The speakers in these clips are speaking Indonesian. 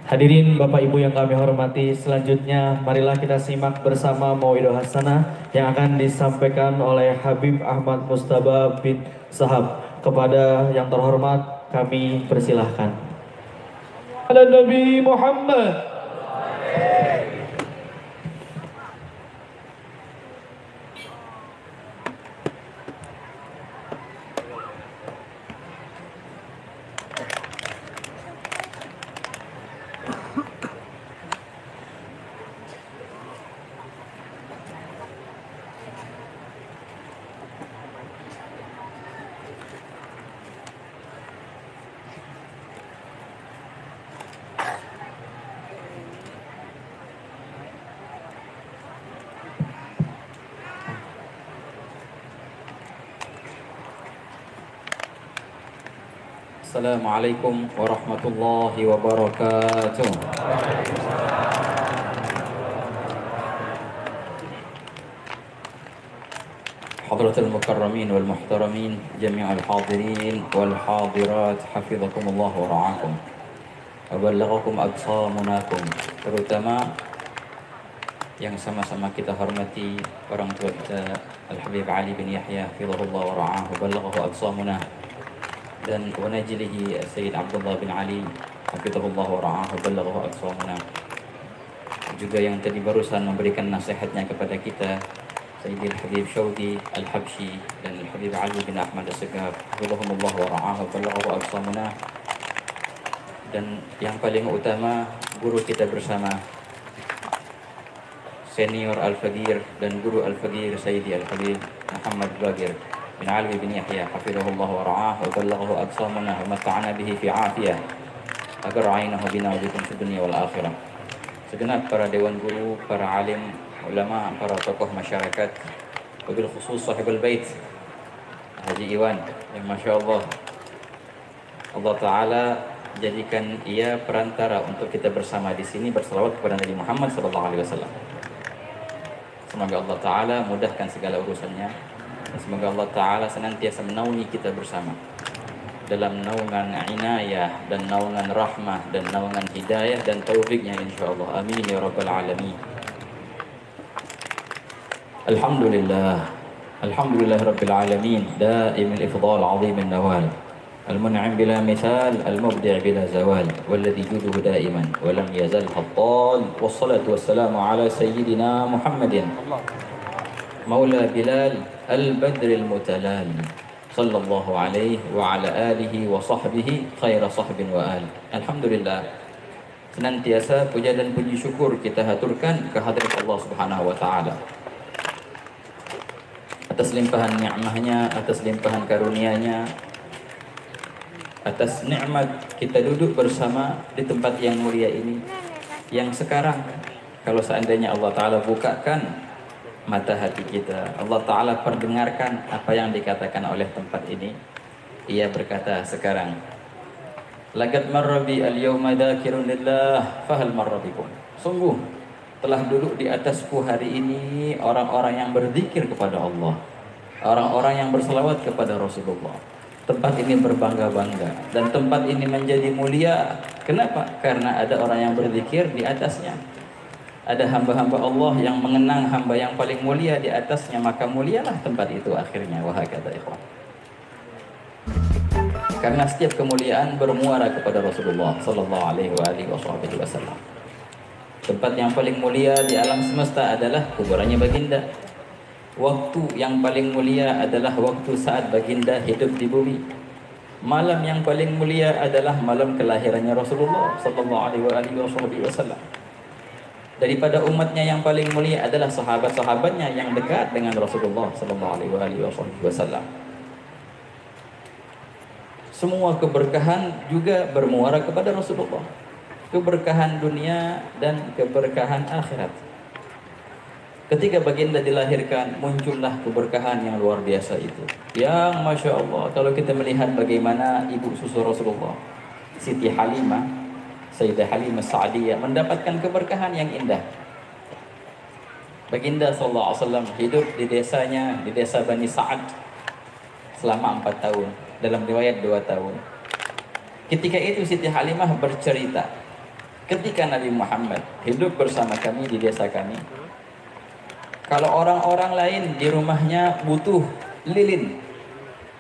Hadirin Bapak Ibu yang kami hormati, selanjutnya marilah kita simak bersama Mauidul Hasanah yang akan disampaikan oleh Habib Ahmad Mustaba bin Sahab. Kepada yang terhormat kami persilahkan. Ala Nabi Muhammad. Assalamualaikum warahmatullahi wabarakatuh. Hadratul mukarramin wal muhtaramin, jami'al hadirin wal hadirat, hafizakumullah wa ra'akum. Wa ballaghakum aqsamunakum, terutama yang sama-sama kita hormati orang tua kita Al-Habib Ali bin Yahya hafizahullah wa ra'ahu, ballaghahu aqsamuna, dan wanajilihi Sayyid Abdullah bin Ali hafizahullah wa ra'ahu ballaghahu aqsamuna, juga yang tadi barusan memberikan nasihatnya kepada kita Sayyidil Habib Syaudi Al-Habsyi dan Al-Habib Ali bin Ahmad As-Segaf hafizahumullah wa ra'ahu ballaghahu aqsamuna, dan yang paling utama guru kita bersama senior Al-Faqir dan guru Al-Faqir Sayyidi Al-Habib Muhammad Bagir bin Ali bin Yahya hafizahullah wa ra'ah wa ballaghahu aqsamana wa mata'ana bihi fi afiyah agar ra'aynahu bina bikum fi dunia wal akhirah. Segenap para dewan guru, para alim, ulama, para tokoh masyarakat, wabil khusus sahibul bait Haji Iwan yang Masya Allah, Allah Ta'ala jadikan ia perantara untuk kita bersama di sini berselawat kepada Nabi Muhammad SAW. Semoga Allah Ta'ala mudahkan segala urusannya, dan semoga Allah Ta'ala senantiasa menaungi kita bersama dalam naungan inayah dan naungan rahmah dan naungan hidayah dan taufiknya insyaAllah. Amin ya Rabbal Alamin. Alhamdulillah, Alhamdulillah Rabbil Alamin, daimil ifdal azimil nawal, المنعم بلا مثال المبدع بلا زوال والذي جوده دائما ولم يزل خطال والصلاة والسلام على سيدنا محمد مولى بلال البدر المتلال صلى الله عليه وعلى آله وصحبه خير صحب وآل. Alhamdulillah, senantiasa puja dan puji syukur kita haturkan kehadirat Allah Subhanahu wa taala atas limpahan nikmahnya, atas limpahan karunia-Nya, atas nikmat kita duduk bersama di tempat yang mulia ini, yang sekarang kalau seandainya Allah Ta'ala bukakan mata hati kita, Allah Ta'ala perdengarkan apa yang dikatakan oleh tempat ini, ia berkata sekarang, laqad marra bi al-yawma dzakirun lillah fahal marra bikum, sungguh telah duduk di atasku hari ini orang-orang yang berzikir kepada Allah, orang-orang yang berselawat kepada Rasulullah. Tempat ini berbangga-bangga dan tempat ini menjadi mulia. Kenapa? Karena ada orang yang berzikir di atasnya. Ada hamba-hamba Allah yang mengenang hamba yang paling mulia di atasnya, maka mulialah tempat itu akhirnya. Wahakata ikhwan. Karena setiap kemuliaan bermuara kepada Rasulullah sallallahu alaihi wasallam. Tempat yang paling mulia di alam semesta adalah kuburannya baginda. Waktu yang paling mulia adalah waktu saat baginda hidup di bumi. Malam yang paling mulia adalah malam kelahirannya Rasulullah sallallahu alaihi wasallam. Daripada umatnya yang paling mulia adalah sahabat-sahabatnya yang dekat dengan Rasulullah sallallahu alaihi wasallam. Semua keberkahan juga bermuara kepada Rasulullah. Keberkahan dunia dan keberkahan akhirat. Ketika baginda dilahirkan, muncullah keberkahan yang luar biasa itu. Yang Masya Allah, kalau kita melihat bagaimana ibu susu Rasulullah, Siti Halimah, Sayyidah Halimah Sa'diyah, mendapatkan keberkahan yang indah. Baginda SAW hidup di desanya, di desa Bani Sa'ad, selama 4 tahun. Dalam riwayat 2 tahun. Ketika itu Siti Halimah bercerita, ketika Nabi Muhammad hidup bersama kami di desa kami, kalau orang-orang lain di rumahnya butuh lilin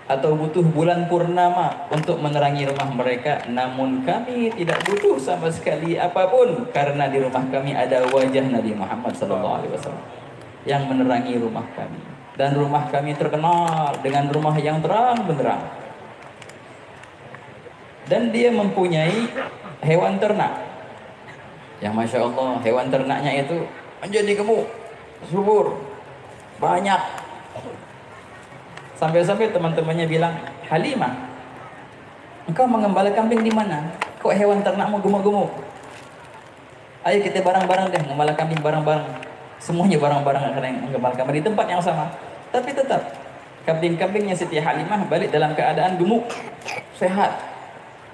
atau butuh bulan purnama untuk menerangi rumah mereka, namun kami tidak butuh sama sekali apapun, karena di rumah kami ada wajah Nabi Muhammad SAW yang menerangi rumah kami, dan rumah kami terkenal dengan rumah yang terang benderang. Dan dia mempunyai hewan ternak yang Masya Allah, hewan ternaknya itu menjadi gemuk, subur, banyak. Sampai-sampai teman-temannya bilang, Halimah, engkau mengembala kambing di mana? Kok hewan ternakmu gemuk-gemuk? Ayo kita bareng-bareng deh mengembala kambing bareng-bareng. Semuanya bareng-bareng akan mengembala kambing di tempat yang sama. Tapi tetap kambing-kambingnya Siti Halimah balik dalam keadaan gemuk, sehat.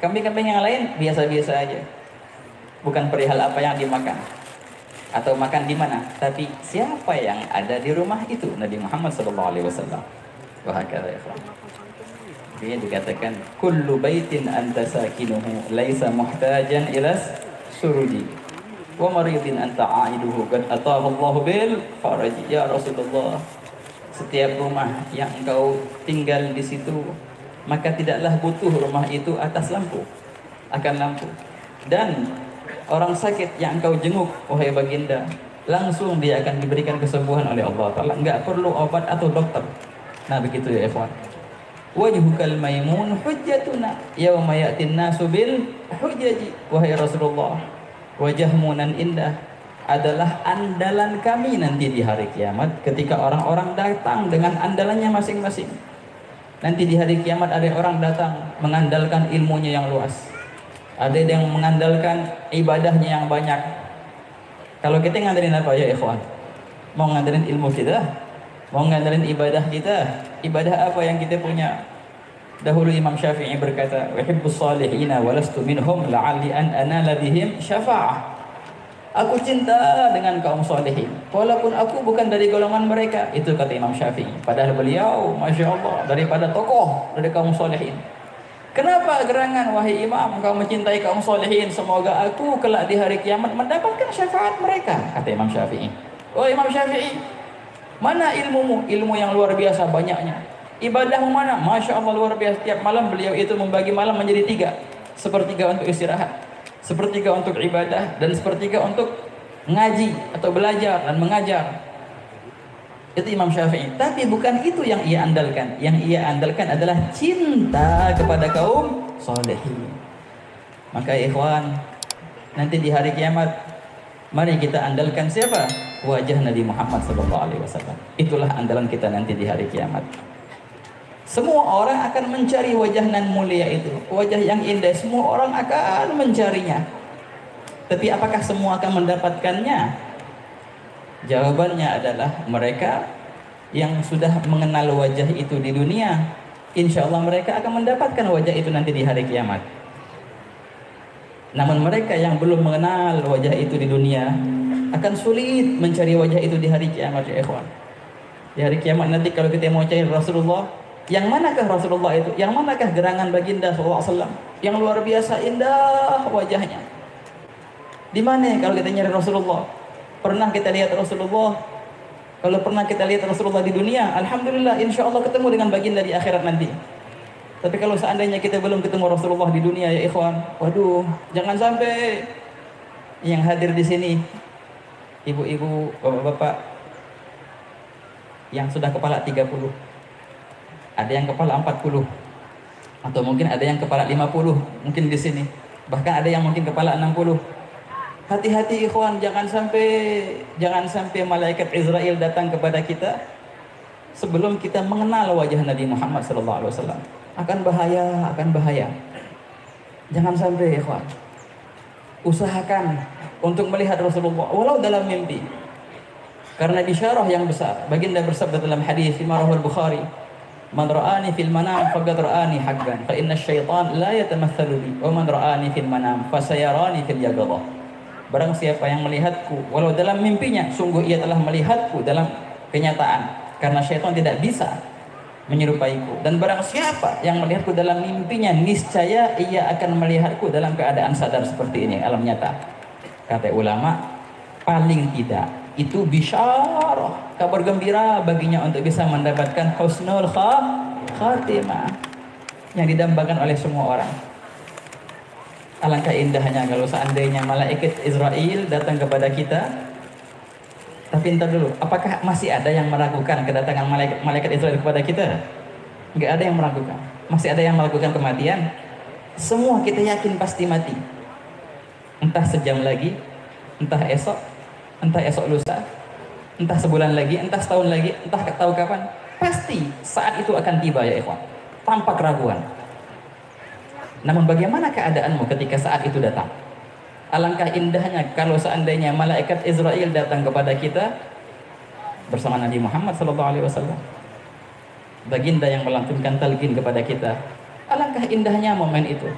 Kambing-kambing yang lain biasa-biasa aja. Bukan perihal apa yang dimakan atau makan di mana, tapi siapa yang ada di rumah itu, Nabi Muhammad SAW. Wahakala ikhwan. Dia dikatakan kullu baitin anta sakinuhu laisa muhtajan ila surudi wa maridin anta aiduhu qad atahu Allah bil faraj. Ya Rasulullah, setiap rumah yang engkau tinggal di situ, maka tidaklah butuh rumah itu atas lampu, akan lampu. Dan orang sakit yang engkau jenguk, wahai baginda, langsung dia akan diberikan kesembuhan oleh Allah Ta'ala, enggak perlu obat atau dokter. Nah begitu ya ikhwan. Wajhukal maimun hujjatuna yauma ya'tin nasu bil hujaji. Wahai Rasulullah, wajahmu nan indah adalah andalan kami nanti di hari kiamat, ketika orang-orang datang dengan andalannya masing-masing. Nanti di hari kiamat ada orang datang mengandalkan ilmunya yang luas, ada yang mengandalkan ibadahnya yang banyak. Kalau kita ngandelin apa ya ikhwan? Mau ngandelin ilmu kita? Mau ngandelin ibadah kita? Ibadah apa yang kita punya? Dahulu Imam Syafi'i berkata, "Uhibbus salihina walastu minhum la'alli an anala bihim syafa'ah." Aku cinta dengan kaum salihin, walaupun aku bukan dari golongan mereka. Itu kata Imam Syafi'i. Padahal beliau, Masya Allah, daripada tokoh dari kaum salihin. Kenapa gerangan, wahai Imam, engkau mencintai kaum salihin? Semoga aku kelak di hari kiamat mendapatkan syafaat mereka, kata Imam Syafi'i. Oh Imam Syafi'i, mana ilmumu? Ilmu yang luar biasa banyaknya. Ibadahmu mana? Masya Allah luar biasa. Setiap malam beliau itu membagi malam menjadi 3. Sepertiga untuk istirahat, sepertiga untuk ibadah, dan sepertiga untuk ngaji atau belajar dan mengajar. Itu Imam Syafi'i. Tapi bukan itu yang ia andalkan. Yang ia andalkan adalah cinta kepada kaum solehin. Maka ikhwan, nanti di hari kiamat, mari kita andalkan siapa? Wajah Nabi Muhammad SAW. Itulah andalan kita nanti di hari kiamat. Semua orang akan mencari wajah nan mulia itu, wajah yang indah. Semua orang akan mencarinya. Tapi apakah semua akan mendapatkannya? Jawabannya adalah mereka yang sudah mengenal wajah itu di dunia, insya Allah mereka akan mendapatkan wajah itu nanti di hari kiamat. Namun mereka yang belum mengenal wajah itu di dunia akan sulit mencari wajah itu di hari kiamat ya ikhwan. Di hari kiamat nanti kalau kita mau cari Rasulullah, yang manakah Rasulullah itu? Yang manakah gerangan baginda SAW yang luar biasa indah wajahnya? Di mana kalau kita nyari Rasulullah? Pernah kita lihat Rasulullah? Kalau pernah kita lihat Rasulullah di dunia, alhamdulillah, insya Allah ketemu dengan baginda di akhirat nanti. Tapi kalau seandainya kita belum ketemu Rasulullah di dunia ya ikhwan, waduh, jangan sampai yang hadir di sini, ibu-ibu, bapak-bapak yang sudah kepala 30, ada yang kepala 40, atau mungkin ada yang kepala 50, mungkin di sini, bahkan ada yang mungkin kepala 60. Hati-hati ikhwan, jangan sampai malaikat Israel datang kepada kita sebelum kita mengenal wajah Nabi Muhammad SAW. Akan bahaya. Jangan sampai ikhwan. Usahakan untuk melihat Rasulullah walau dalam mimpi. Karena bisyarah yang besar. Baginda bersabda dalam hadis riwayat Bukhari, "Man ra'ani fil manam faqad ra'ani haqqan, fa inna asy-syaitan la yatamatsalu bi, wa man ra'ani fil manam fa sayarani fil yaqظah." Barang siapa yang melihatku walau dalam mimpinya, sungguh ia telah melihatku dalam kenyataan, karena syaitan tidak bisa menyerupaiku. Dan barang siapa yang melihatku dalam mimpinya, niscaya ia akan melihatku dalam keadaan sadar seperti ini, alam nyata. kata ulama, paling tidak itu bisyarah, kabar gembira baginya untuk bisa mendapatkan husnul khatimah yang didambakan oleh semua orang. Alangkah indahnya kalau seandainya malaikat Israel datang kepada kita. Tapi entar dulu, apakah masih ada yang meragukan kedatangan malaikat Israel kepada kita? Enggak ada yang meragukan. Masih ada yang meragukan kematian? Semua kita yakin pasti mati. Entah sejam lagi, entah esok lusa, entah sebulan lagi, entah setahun lagi, entah tahu kapan. Pasti saat itu akan tiba ya ikhwan, tanpa keraguan. Namun bagaimana keadaanmu ketika saat itu datang? Alangkah indahnya kalau seandainya malaikat Israel datang kepada kita bersama Nabi Muhammad SAW, baginda yang melantunkan talqin kepada kita. Alangkah indahnya momen itu.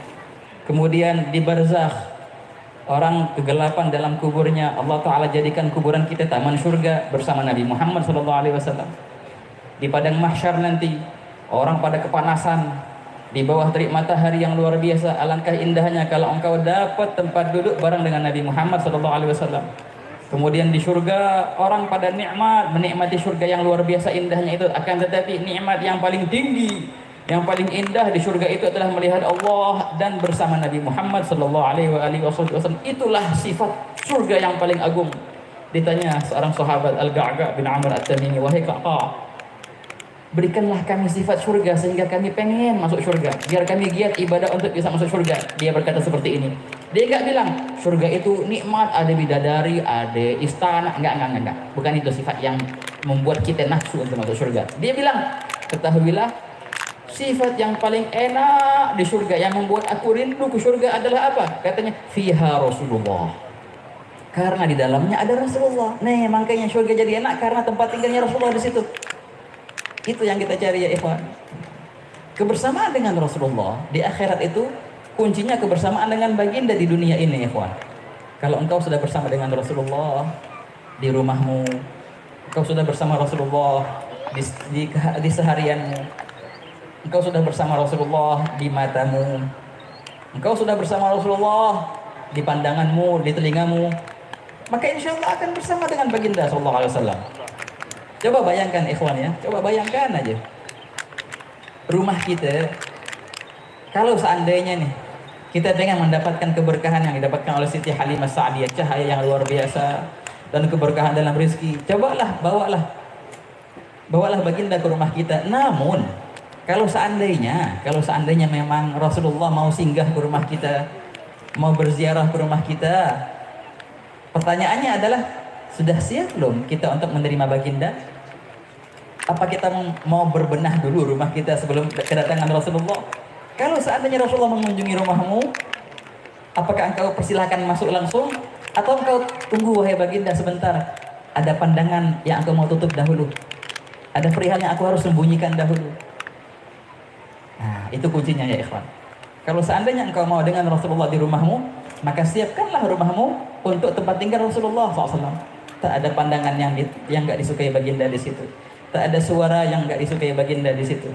Kemudian di barzakh, orang kegelapan dalam kuburnya, Allah Ta'ala jadikan kuburan kita taman surga bersama Nabi Muhammad SAW. Di padang mahsyar nanti, orang pada kepanasan di bawah terik matahari yang luar biasa. Alangkah indahnya kalau engkau dapat tempat duduk bareng dengan Nabi Muhammad SAW. Kemudian di surga, orang pada nikmat, menikmati surga yang luar biasa indahnya itu. Akan tetapi nikmat yang paling tinggi, yang paling indah di surga itu adalah melihat Allah dan bersama Nabi Muhammad SAW. Itulah sifat surga yang paling agung. Ditanya seorang sahabat Al-Ga'ga' bin Amr At-Tamimi, wahai Ka'qa', berikanlah kami sifat surga sehingga kami pengen masuk surga, biar kami giat ibadah untuk bisa masuk surga. Dia berkata seperti ini. Dia enggak bilang surga itu nikmat, ada bidadari, ada istana. Enggak. Bukan itu sifat yang membuat kita nafsu untuk masuk surga. Dia bilang, ketahuilah sifat yang paling enak di surga, yang membuat aku rindu ke surga adalah apa? Katanya, fiha Rasulullah. Karena di dalamnya ada Rasulullah. Nih, makanya surga jadi enak karena tempat tinggalnya Rasulullah di situ. Itu yang kita cari ya ikhwan. Kebersamaan dengan Rasulullah di akhirat itu kuncinya kebersamaan dengan baginda di dunia ini ikhwan. Kalau engkau sudah bersama dengan Rasulullah di rumahmu, engkau sudah bersama Rasulullah di seharianmu, engkau sudah bersama Rasulullah di matamu, engkau sudah bersama Rasulullah di pandanganmu, di telingamu, maka insya Allah akan bersama dengan baginda sallallahu alaihi wasallam. Coba bayangkan ikhwan ya, coba bayangkan aja rumah kita, kalau seandainya nih kita pengen mendapatkan keberkahan yang didapatkan oleh Siti Halimah Sa'diyah, cahaya yang luar biasa dan keberkahan dalam rezeki, bawalah baginda ke rumah kita. Namun kalau seandainya memang Rasulullah mau singgah ke rumah kita, mau berziarah ke rumah kita, pertanyaannya adalah, sudah siap belum kita untuk menerima baginda? Apa kita mau berbenah dulu rumah kita sebelum kedatangan Rasulullah? Kalau seandainya Rasulullah mengunjungi rumahmu, apakah engkau persilahkan masuk langsung? Atau engkau tunggu wahai baginda sebentar, ada pandangan yang engkau mau tutup dahulu, ada perihal yang aku harus sembunyikan dahulu. Nah, itu kuncinya ya ikhwan. Kalau seandainya engkau mau dengan Rasulullah di rumahmu, maka siapkanlah rumahmu untuk tempat tinggal Rasulullah SAW. Tak ada pandangan yang nggak disukai baginda di situ. Tak ada suara yang nggak disukai baginda di situ.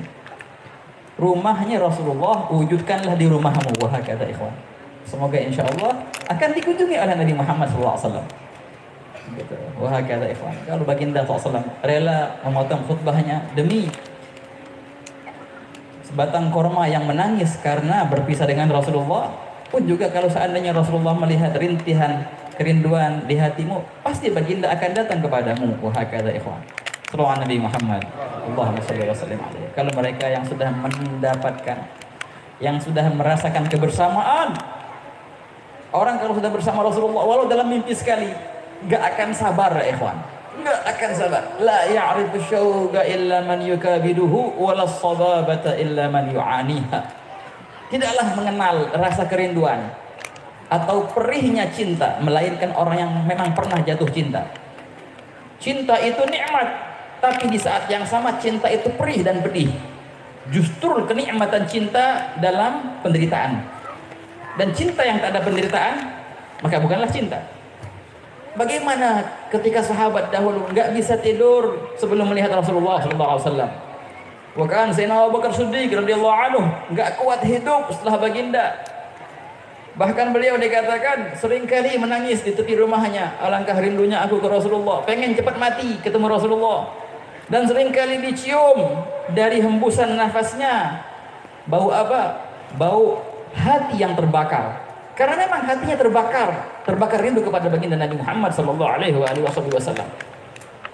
Rumahnya Rasulullah, wujudkanlah di rumahmu. Wah, kata ikhwan. Semoga insya Allah akan dikunjungi oleh Nabi Muhammad SAW. Gitu. Wah, kata ikhwan. Kalau baginda SAW rela memotong khutbahnya demi sebatang korma yang menangis karena berpisah dengan Rasulullah, pun juga kalau seandainya Rasulullah melihat rintihan kerinduan di hatimu, pasti baginda akan datang kepadamu. Wah, kata ikhwan. Sallallahu Nabi Muhammad. Allahumma shalli wa sallim alaihi. Kalau mereka yang sudah mendapatkan, yang sudah merasakan kebersamaan, orang kalau sudah bersama Rasulullah walau dalam mimpi sekali, enggak akan sabar ya ikhwan. Enggak akan sabar. La ya'rifu syauqa illa man yukabiduhu wala sababata illa man yu'aniha. Tidaklah mengenal rasa kerinduan atau perihnya cinta melainkan orang yang memang pernah jatuh cinta. Cinta itu nikmat, tapi di saat yang sama cinta itu perih dan pedih. Justru kenikmatan cinta dalam penderitaan. Dan cinta yang tak ada penderitaan, maka bukanlah cinta. Bagaimana ketika sahabat dahulu nggak bisa tidur sebelum melihat Rasulullah SAW. Bahkan Sayyidina Abu Bakar Siddiq radhiyallahu anhu nggak kuat hidup setelah baginda. Bahkan beliau dikatakan seringkali menangis di tepi rumahnya. Alangkah rindunya aku ke Rasulullah, pengen cepat mati ketemu Rasulullah. Dan seringkali dicium dari hembusan nafasnya bau apa? Bau hati yang terbakar. Karena memang hatinya terbakar rindu kepada baginda Nabi Muhammad sallallahu alaihi wasallam.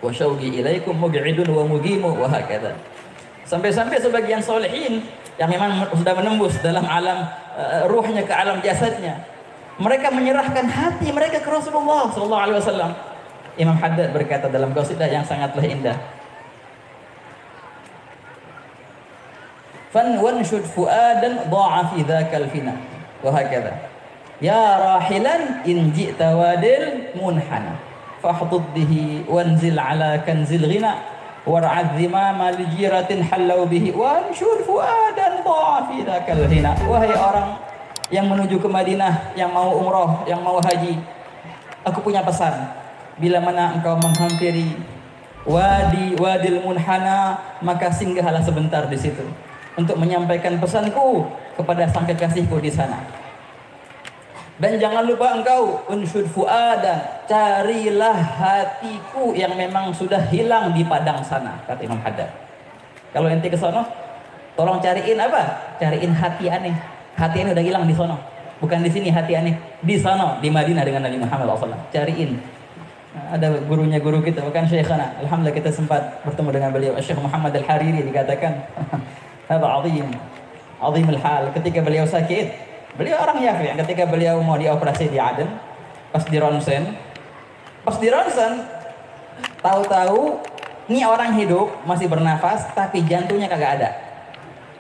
Wa syauqi ilaikum mub'idun wa mugimu wa hakadha. Sampai-sampai sebagian solehin yang memang sudah menembus dalam alam ruhnya ke alam jasadnya, mereka menyerahkan hati mereka ke Rasulullah sallallahu alaihi wasallam. Imam Haddad berkata dalam qasidah yang sangatlah indah, fan wanshud fuadan dha'a fi dzakal fina wa hakadha ya rahilan in ji'ta wadil munhana fahdud bihi wanzil ala kanzil ghina war'ad dhimama lijiratin hallau bihi wanshud fuadan dha'a fi dzakal hina. Wahai orang yang menuju ke Madinah, yang mau umrah, yang mau haji, aku punya pesan. Bila mana engkau menghampiri wadil munhana, maka singgahlah sebentar di situ untuk menyampaikan pesanku kepada sang kekasihku di sana. Dan jangan lupa engkau unsyud fuadan, carilah hatiku yang memang sudah hilang di padang sana, kata Imam Haddad. Kalau ente ke sono, tolong cariin apa? Cariin hati aneh. Hati aneh udah hilang di sono. Bukan di sini hati aneh, di sono, di Madinah dengan Nabi Muhammad SAW. Cariin. Ada gurunya guru kita, bukan Syekhana. Alhamdulillah kita sempat bertemu dengan beliau, Syekh Muhammad Al-Hariri dikatakan. Hada azim al-hal. Ketika beliau sakit, beliau orang yakin. Ketika beliau mau dioperasi di Aden, pas di ronsen, tahu-tahu ini orang hidup masih bernafas, tapi jantungnya kagak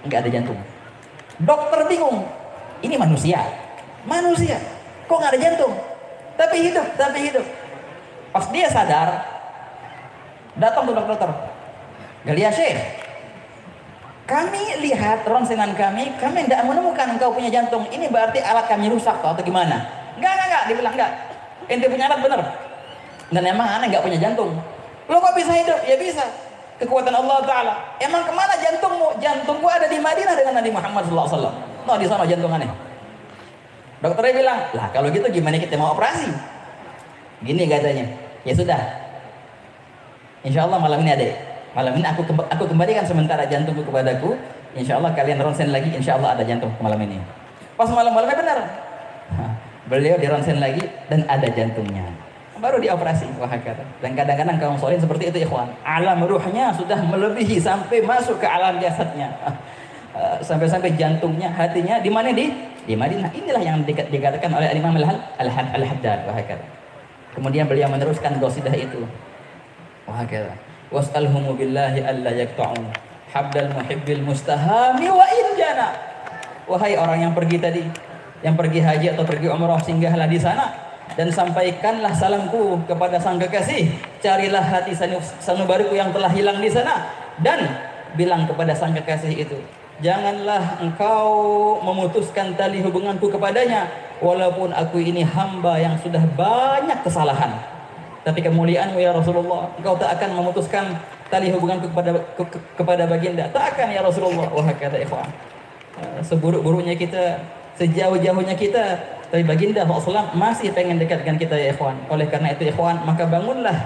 ada jantung. Dokter bingung, ini manusia, kok nggak ada jantung? Tapi hidup. Pas dia sadar, datang tuh dokter, Galia Syekh, kami lihat ronsenan kami tidak menemukan engkau punya jantung. Ini berarti alat kami rusak atau gimana? Enggak, dibilang enggak. Ente punya alat bener. Dan emang aneh enggak punya jantung. Lo kok bisa hidup? Ya bisa. Kekuatan Allah Ta'ala. Emang kemana jantungmu? Jantungku ada di Madinah dengan Nabi Muhammad SAW. No, di sana jantung aneh. Dokternya bilang, lah kalau gitu gimana kita mau operasi? Gini katanya, ya sudah. Insya Allah malam ini ada. Malam ini aku kembalikan sementara jantungku kepadaku. Insya Allah kalian ronsen lagi. Insya Allah ada jantung malam ini. Pas malamnya benar. Beliau di ronsen lagi dan ada jantungnya. Baru dioperasi. Wah kata. Dan kadang-kadang kaum solihin seperti itu ikhwan. Alam ruhnya sudah melebihi sampai masuk ke alam jasadnya. Sampai-sampai jantungnya, hatinya di mana di Madinah. Inilah yang dikatakan oleh Imam Al-Haddad. Wah kata. Kemudian beliau meneruskan qasidah itu. Wah kata. Was'alhumu billahi alla yaqta'u habdal muhibbil mustahami wa in jana. Wahai orang yang pergi tadi, yang pergi haji atau pergi umrah, singgahlah di sana dan sampaikanlah salamku kepada sang kekasih. Carilah hati sanubariku yang telah hilang di sana dan bilang kepada sang kekasih itu, janganlah engkau memutuskan tali hubunganku kepadanya walaupun aku ini hamba yang sudah banyak kesalahan. Tapi kemuliaanmu ya Rasulullah, engkau tak akan memutuskan tali hubunganku kepada baginda. Tak akan ya Rasulullah. Wah kata ikhwan, seburuk-buruknya kita, sejauh-jauhnya kita, tapi baginda SAW masih pengen dekat dengan kita ya ikhwan. Oleh karena itu ikhwan, maka bangunlah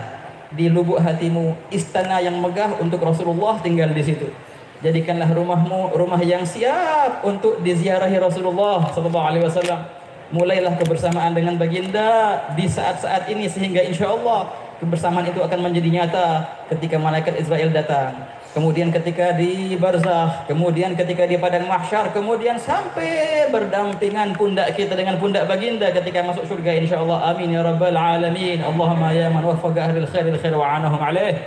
di lubuk hatimu istana yang megah untuk Rasulullah tinggal di situ. Jadikanlah rumahmu rumah yang siap untuk diziarahi Rasulullah SAW. Mulailah kebersamaan dengan baginda di saat-saat ini sehingga insya Allah kebersamaan itu akan menjadi nyata ketika malaikat Israel datang, kemudian ketika di barzakh, kemudian ketika di padang mahsyar, kemudian sampai berdampingan pundak kita dengan pundak baginda ketika masuk surga insya Allah. Amin ya rabbal alamin. Allahumma ya man waffaqa ahlil khair wa anahum alaih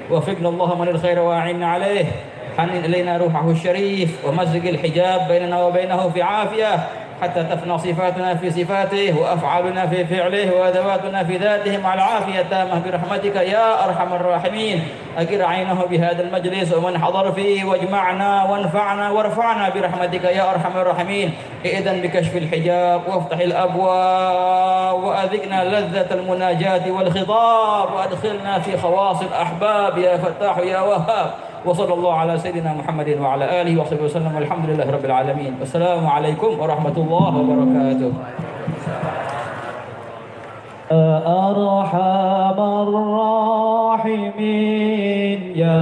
wafiqna Allahumma lil khair wa a'inna alaih hanin ilaina ruhahu syarif wa mazgil hijab bainana wa bainahu fi afiyah حتى تفنى صفاتنا في صفاته وأفعالنا في فعله وأدواتنا في ذاته مع العافية التامة برحمتك يا أرحم الراحمين. أقر عينه بهذا المجلس ومن حضر فيه واجمعنا وانفعنا وارفعنا برحمتك يا أرحم الراحمين. إذن بكشف الحجاب وافتح الأبواب وأذقنا لذة المناجاة والخطاب وأدخلنا في خواص الأحباب يا فتاح يا وهاب Wa sallallahu ala sayyidina Muhammadin wa ala alihi wa sahbihi wasallam. Alhamdulillahi rabbil alamin. Wassalamualaikum warahmatullahi wabarakatuh. أرحم الراحمين يا